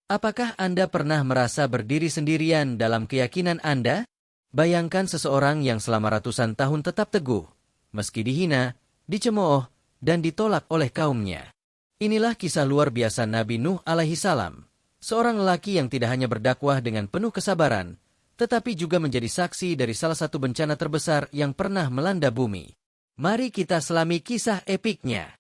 Apakah Anda pernah merasa berdiri sendirian dalam keyakinan Anda? Bayangkan seseorang yang selama ratusan tahun tetap teguh, meski dihina, dicemooh, dan ditolak oleh kaumnya. Inilah kisah luar biasa Nabi Nuh alaihi salam, seorang lelaki yang tidak hanya berdakwah dengan penuh kesabaran, tetapi juga menjadi saksi dari salah satu bencana terbesar yang pernah melanda bumi. Mari kita selami kisah epiknya.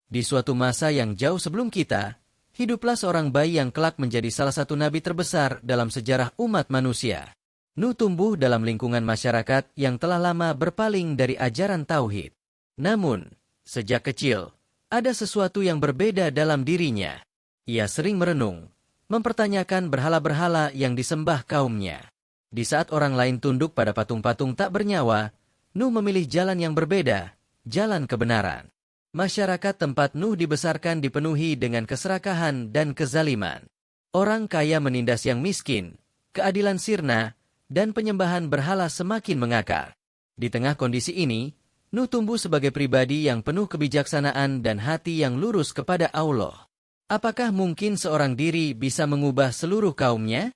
Di suatu masa yang jauh sebelum kita, hiduplah seorang bayi yang kelak menjadi salah satu nabi terbesar dalam sejarah umat manusia. Nuh tumbuh dalam lingkungan masyarakat yang telah lama berpaling dari ajaran tauhid. Namun, sejak kecil, ada sesuatu yang berbeda dalam dirinya. Ia sering merenung, mempertanyakan berhala-berhala yang disembah kaumnya. Di saat orang lain tunduk pada patung-patung tak bernyawa, Nuh memilih jalan yang berbeda, jalan kebenaran. Masyarakat tempat Nuh dibesarkan dipenuhi dengan keserakahan dan kezaliman. Orang kaya menindas yang miskin, keadilan sirna, dan penyembahan berhala semakin mengakar. Di tengah kondisi ini, Nuh tumbuh sebagai pribadi yang penuh kebijaksanaan dan hati yang lurus kepada Allah. Apakah mungkin seorang diri bisa mengubah seluruh kaumnya?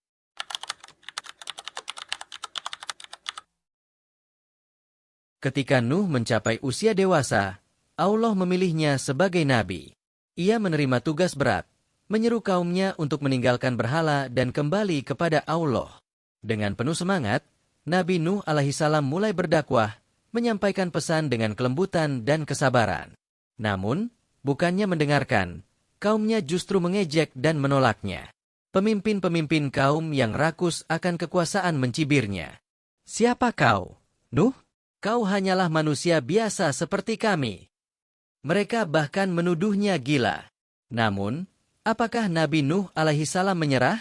Ketika Nuh mencapai usia dewasa, Allah memilihnya sebagai nabi. Ia menerima tugas berat, menyeru kaumnya untuk meninggalkan berhala dan kembali kepada Allah. Dengan penuh semangat, Nabi Nuh alaihi salam mulai berdakwah, menyampaikan pesan dengan kelembutan dan kesabaran. Namun, bukannya mendengarkan, kaumnya justru mengejek dan menolaknya. Pemimpin-pemimpin kaum yang rakus akan kekuasaan mencibirnya. "Siapa kau, Nuh? Kau hanyalah manusia biasa seperti kami." Mereka bahkan menuduhnya gila. Namun, apakah Nabi Nuh alaihi salam menyerah?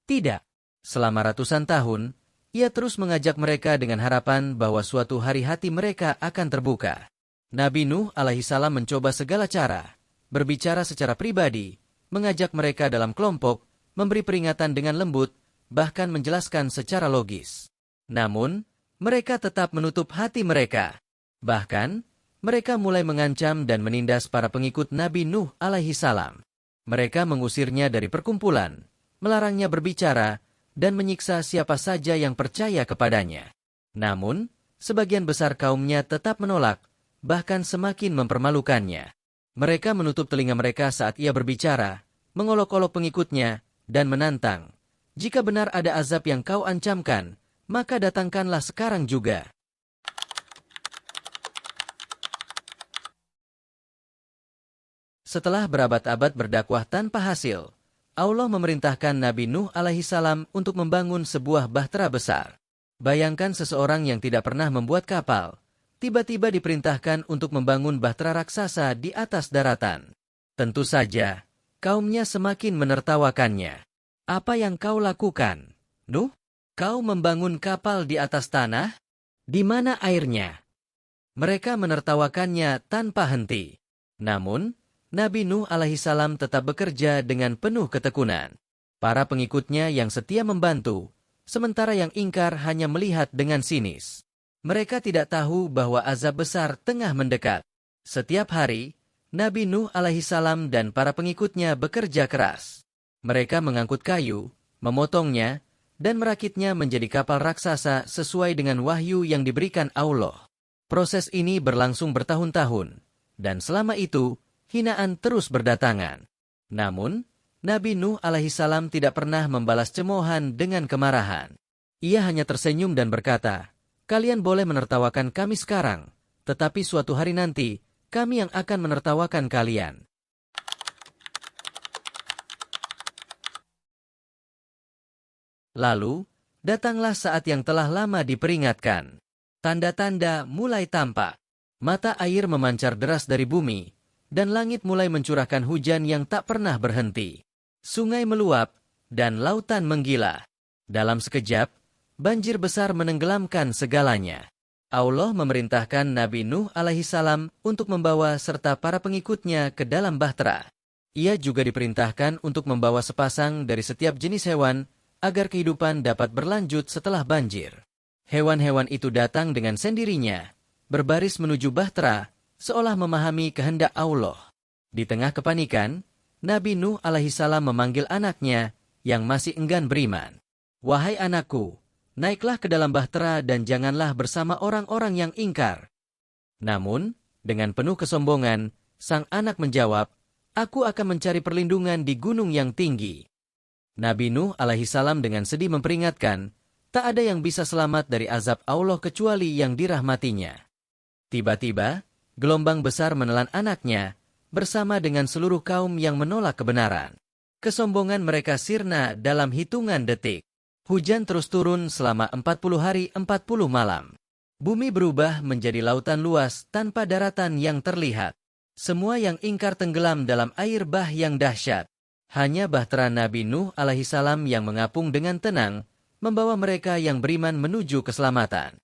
Tidak. Selama ratusan tahun, ia terus mengajak mereka dengan harapan bahwa suatu hari hati mereka akan terbuka. Nabi Nuh alaihi salam mencoba segala cara, berbicara secara pribadi, mengajak mereka dalam kelompok, memberi peringatan dengan lembut, bahkan menjelaskan secara logis. Namun, mereka tetap menutup hati mereka. Bahkan, mereka mulai mengancam dan menindas para pengikut Nabi Nuh alaihi salam. Mereka mengusirnya dari perkumpulan, melarangnya berbicara, dan menyiksa siapa saja yang percaya kepadanya. Namun, sebagian besar kaumnya tetap menolak, bahkan semakin mempermalukannya. Mereka menutup telinga mereka saat ia berbicara, mengolok-olok pengikutnya, dan menantang. "Jika benar ada azab yang kau ancamkan, maka datangkanlah sekarang juga." Setelah berabad-abad berdakwah tanpa hasil, Allah memerintahkan Nabi Nuh alaihi salam untuk membangun sebuah bahtera besar. Bayangkan seseorang yang tidak pernah membuat kapal, tiba-tiba diperintahkan untuk membangun bahtera raksasa di atas daratan. Tentu saja, kaumnya semakin menertawakannya. "Apa yang kau lakukan, Nuh? Kau membangun kapal di atas tanah? Di mana airnya?" Mereka menertawakannya tanpa henti. Namun, Nabi Nuh alaihi salam tetap bekerja dengan penuh ketekunan. Para pengikutnya yang setia membantu, sementara yang ingkar hanya melihat dengan sinis. Mereka tidak tahu bahwa azab besar tengah mendekat. Setiap hari, Nabi Nuh alaihi salam dan para pengikutnya bekerja keras. Mereka mengangkut kayu, memotongnya, dan merakitnya menjadi kapal raksasa sesuai dengan wahyu yang diberikan Allah. Proses ini berlangsung bertahun-tahun, dan selama itu, hinaan terus berdatangan. Namun, Nabi Nuh alaihi salam tidak pernah membalas cemoohan dengan kemarahan. Ia hanya tersenyum dan berkata, "Kalian boleh menertawakan kami sekarang, tetapi suatu hari nanti, kami yang akan menertawakan kalian." Lalu, datanglah saat yang telah lama diperingatkan. Tanda-tanda mulai tampak. Mata air memancar deras dari bumi, dan langit mulai mencurahkan hujan yang tak pernah berhenti. Sungai meluap, dan lautan menggila. Dalam sekejap, banjir besar menenggelamkan segalanya. Allah memerintahkan Nabi Nuh alaihi salam untuk membawa serta para pengikutnya ke dalam bahtera. Ia juga diperintahkan untuk membawa sepasang dari setiap jenis hewan, agar kehidupan dapat berlanjut setelah banjir. Hewan-hewan itu datang dengan sendirinya, berbaris menuju bahtera, seolah memahami kehendak Allah. Di tengah kepanikan, Nabi Nuh alaihissalam memanggil anaknya yang masih enggan beriman. "Wahai anakku, naiklah ke dalam bahtera dan janganlah bersama orang-orang yang ingkar." Namun, dengan penuh kesombongan, sang anak menjawab, "Aku akan mencari perlindungan di gunung yang tinggi." Nabi Nuh alaihissalam dengan sedih memperingatkan, tak ada yang bisa selamat dari azab Allah kecuali yang dirahmatinya. Tiba-tiba, gelombang besar menelan anaknya, bersama dengan seluruh kaum yang menolak kebenaran. Kesombongan mereka sirna dalam hitungan detik. Hujan terus turun selama 40 hari 40 malam. Bumi berubah menjadi lautan luas tanpa daratan yang terlihat. Semua yang ingkar tenggelam dalam air bah yang dahsyat. Hanya bahtera Nabi Nuh alaihissalam yang mengapung dengan tenang, membawa mereka yang beriman menuju keselamatan.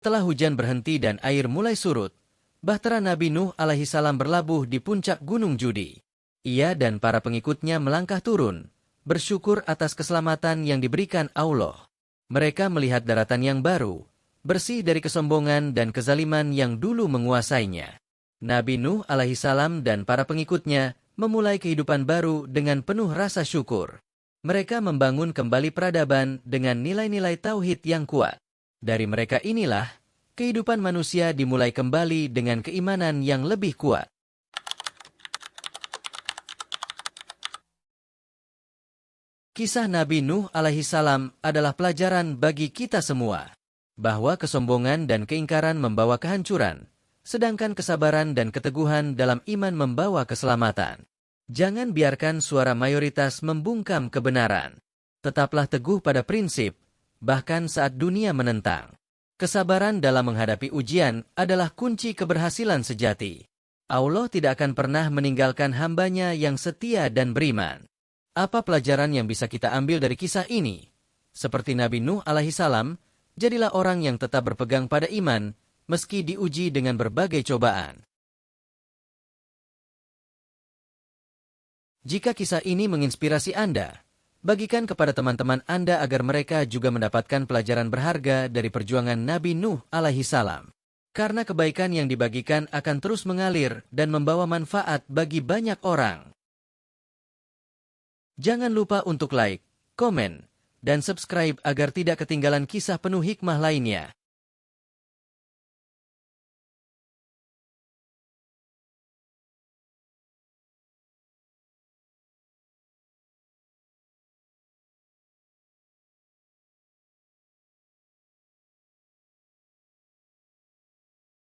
Setelah hujan berhenti dan air mulai surut, bahtera Nabi Nuh alaihissalam berlabuh di puncak Gunung Judi. Ia dan para pengikutnya melangkah turun, bersyukur atas keselamatan yang diberikan Allah. Mereka melihat daratan yang baru, bersih dari kesombongan dan kezaliman yang dulu menguasainya. Nabi Nuh alaihissalam dan para pengikutnya memulai kehidupan baru dengan penuh rasa syukur. Mereka membangun kembali peradaban dengan nilai-nilai tauhid yang kuat. Dari mereka inilah, kehidupan manusia dimulai kembali dengan keimanan yang lebih kuat. Kisah Nabi Nuh alaihissalam adalah pelajaran bagi kita semua, bahwa kesombongan dan keingkaran membawa kehancuran, sedangkan kesabaran dan keteguhan dalam iman membawa keselamatan. Jangan biarkan suara mayoritas membungkam kebenaran. Tetaplah teguh pada prinsip, bahkan saat dunia menentang. Kesabaran dalam menghadapi ujian adalah kunci keberhasilan sejati. Allah tidak akan pernah meninggalkan hambanya yang setia dan beriman. Apa pelajaran yang bisa kita ambil dari kisah ini? Seperti Nabi Nuh alaihissalam, jadilah orang yang tetap berpegang pada iman, meski diuji dengan berbagai cobaan. Jika kisah ini menginspirasi Anda, bagikan kepada teman-teman Anda agar mereka juga mendapatkan pelajaran berharga dari perjuangan Nabi Nuh alaihissalam. Karena kebaikan yang dibagikan akan terus mengalir dan membawa manfaat bagi banyak orang. Jangan lupa untuk like, komen, dan subscribe agar tidak ketinggalan kisah penuh hikmah lainnya.